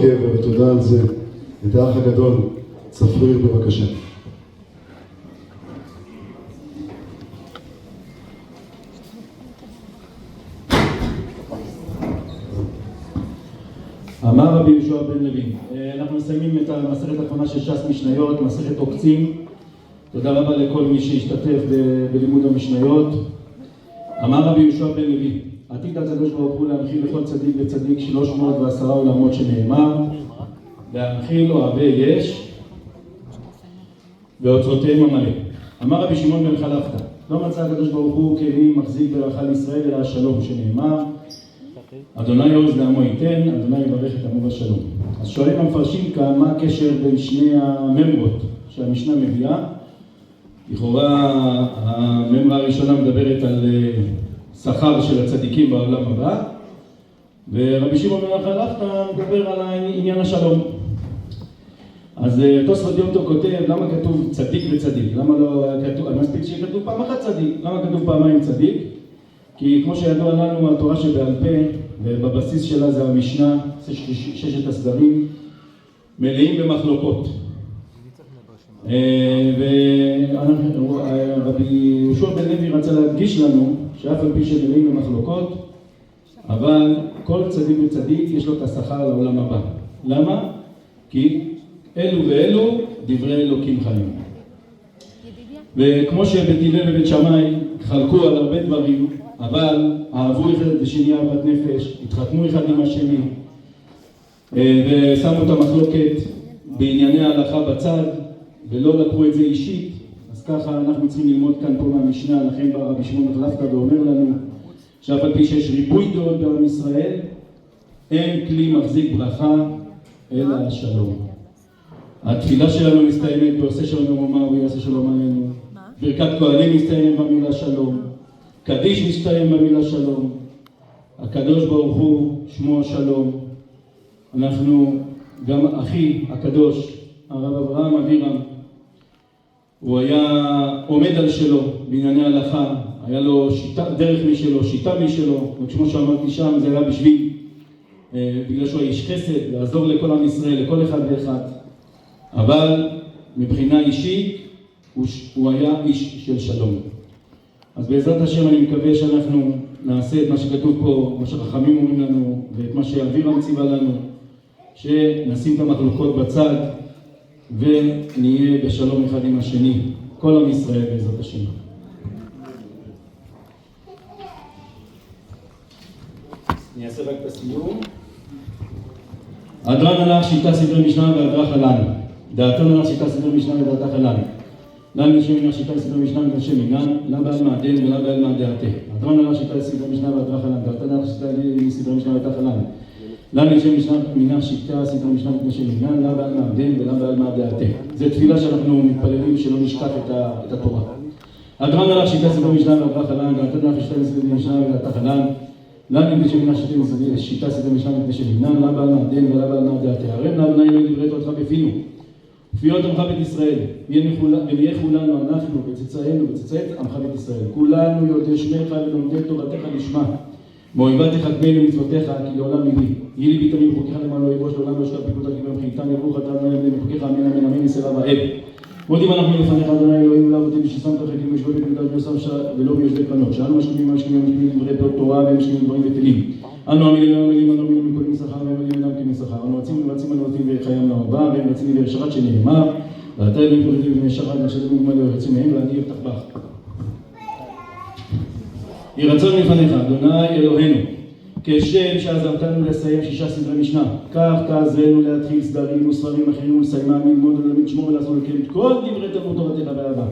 ותודה על זה. את האח הגדול, צפריר בבקשה. אמר רבי יהושע בן לוי. אנחנו מסיימים את המסכת האחרונה של ש"ס משניות, מסכת עוקצים. תודה רבה לכל מי שהשתתף בלימוד המשניות. אמר רבי יהושע בן לוי, עתיד הקדוש ברוך הוא להנחיל לכל צדיק וצדיק 310 עולמות שנאמר, להנחיל אוהבי יש ואוצרותיהם המלא. אמר רבי שמעון בן חלפתא, לא מצא הקדוש ברוך הוא כלי מחזיק ברכה לישראל אלא השלום שנאמר, אדוני עוז לעמו ייתן, אדוני יברך את עמו בשלום. אז שואלים המפרשים כאן מה הקשר בין שני הממרות שהמשנה מביאה. לכאורה הממרה הראשונה מדברת על שכר של הצדיקים בעולם הבא, ורבי שמעון בן חלפתא מדבר על עניין השלום. אז תוספות יום טוב כותב, למה כתוב צדיק וצדיק? למה לא כתוב, מספיק שכתוב פעם אחת צדיק, למה כתוב פעמיים צדיק? כי כמו שידוע לנו, התורה שבעל פה, ובבסיס שלה זה המשנה, ששת הסדרים, מלאים במחלוקות. ורבי יהושע בן לוי רצה להדגיש לנו שאף על פי שמלאים במחלוקות, אבל כל צדיק וצדיק יש לו את השכר לעולם הבא. למה? כי אלו ואלו דברי אלוקים חיים. וכמו שבית הלל ובית שמאי חלקו על הרבה דברים, אבל אהבו אחד את השני אהבת נפש, התחתנו אחד עם השני, ושמו את המחלוקת בענייני ההלכה בצד, ולא לקחו את זה אישית. אז ככה אנחנו צריכים ללמוד כאן פה מהמשנה, לכן בא רבי שמעון בן חלפתא ואומר לנו שאף על פי שיש ריבוי דעות בעם ישראל, אין כלי מחזיק ברכה אלא השלום. התפילה שלנו מסתיימת בעושה שלום ומאמר ויעשה שלום עלינו. ברכת כהנים מסתיימת במילה שלום. קדיש מסתיים במילה שלום. הקדוש ברוך הוא שמו שלום. אנחנו גם אחי הקדוש הרב אברהם אבירם, הוא היה עומד על שלו בענייני הלכה, היה לו דרך משלו, שיטה משלו, וכמו שאמרתי שם זה היה בשביל, בגלל שהוא היה איש חסד, לעזור לכל עם ישראל, לכל אחד ואחד, אבל מבחינה אישית הוא היה איש של שלום. אז בעזרת השם אני מקווה שאנחנו נעשה את מה שכתוב פה, מה שחכמים אומרים לנו, ואת מה שאבירם ציווה לנו, שנשים את המחלוקות בצד, ונהיה בשלום אחד עם השני, כל עם ישראל בעזרת השם. אני אעשה רק את הסיום. הדרן הלך שיטה סדרי משנה והדרך הלן. דעתון הלך שיטה סדרי משנה ודעתך הלן. לן לשם מנך שיטה סדרי משנה ודשם מנן, לה בעל מעדן ולה בעל מעדעתה. הדרן הלך שיטה סדרי משנה והדרך הלן. דעתון הלך שיטה סדרי משנה ודעתך הלן. לן לשם מנך שיטה סדרי משנה ודשם מנן, לה בעל מעדן ולה בעל מעדעתה. זו תפילה שאנחנו מתפללים שלא נשכח את התורה. הדרן הלך שיטה סדרי משנה והדרך הלן. דעתון הלך שיטה סדרי משנה ודעתך הלן. למה אם בשביל נשתים שיטה סדר משנה מפני שבנם, למה בעל מעדן ולמה בעל מעדעתה. הרב נאמנה אלוהי דברי תורתך בפינו, ופיות עמך בית ישראל, ונהיה כולנו אנחנו וצאצאינו וצאצאי עמך בית ישראל, כולנו יודעי שמך ולומדי תורתך לשמה, מאויבה תחכמנו מצוותיך כי לעולם ליבי, יהי ליבי תמיד בחוקיך למען לא יבוש לעולם לא ישכח פיקודך כי במחיתן יבואו חטאנו אליהם מחוקיך אמן אמן אמן יסלע ואב. מודים אנחנו לפניך אדוני אלוהינו לאבותינו ששמת חלקים ויושבי בית מקדש ולא ביושבי קרנות, שאנו משכימים דברי תורה ומשכימים דברים בטלים. אנו עמלים מכל משכר ועמלים אינם כמשכר. אנו רצים וחיים לעולם הבא והם רצים וישרת שנאמר ואתה אלוהים פרדים וישרת ושלם ומלא ורצים מהם ואני אבטח בך. יהי רצון לפניך אדוני אלוהינו כשם שעזרתנו לסיים 6 סדרי משנה, כך תעזרנו להתחיל סדרים וספרים אחרים ולסיימם, ללמוד וללמד שמור ולעשות לקיים את כל דברי תלמוד תורתך ואהבה.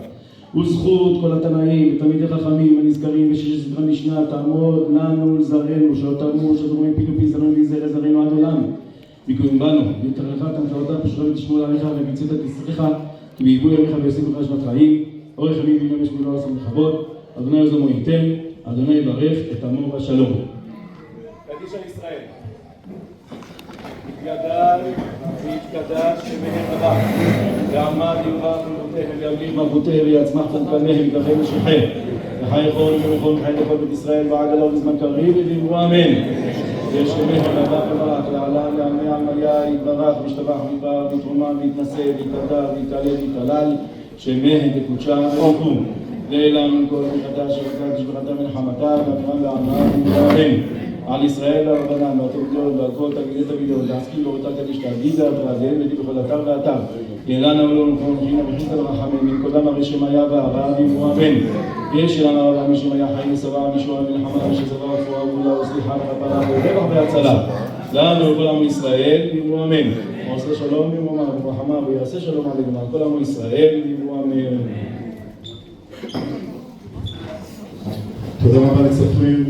וזכות כל התנאים ותלמידי חכמים הנזכרים ב6 סדרי משנה תעמוד לנו לזרענו, שלא תמות, שלא תאמרו פינו פי זרענו לזרענו עד עולם. ויקוים בנו, ויתרחך תמתעותה פשוטה ותשמור עליך וביצעת תשריך, כי ביבוא ימיך ויוסיף לך שנת חיים, אורך ימים ויום יש מולו לעשות לכבוד, אדוני עוז לעמו ייתן, אדוני יברך את עמו בשלום. קדיש על ישראל. יתגדל ויתקדש שמהם רבה, ועמד יובח מלכותיהם ויבליך מלכותיהם ויצמח חנקניהם ויתרחם ושכם, וחי יכול ומכון חי לכל בית ישראל ועד עליו בזמן קריב ודיברו אמן. יש שמח לדעת וברק, לעלה לעמי עמיה, יתברך, משתבח, מדבר, ויתרומה, ויתנשא, ויתהדר, ויתעלה, ויתעלל, שמח דקודשה וקום. לילה מן כל מחדש, שרקה תשבחתה מלחמתה, ואמירם לעמם ומלחם. על ישראל והרבנן, והתורדות, ועל כל תלמידי תלמידות, להשכיל באותה קדיש תאגידה, ועליהם בדי בכל אתר ואתר. יעלנה ולא נכון, חינה וחינתה ורחמים, מן קודם הרי שמיה והרעה ואמרו אמן. יש אלנה רבה מי שמיה חיים וסברה, מישוע מלחמה, ושסברה רפואה וגאולה וסליחה וכפרה, ורווח והצלה. לנו וכל עם ישראל, ואמרו אמן. ועושה שלום במרומה וברחמה, ויעשה שלום עלינו, על כל עם ישראל, ואמרו אמן. תודה רבה לצפריר.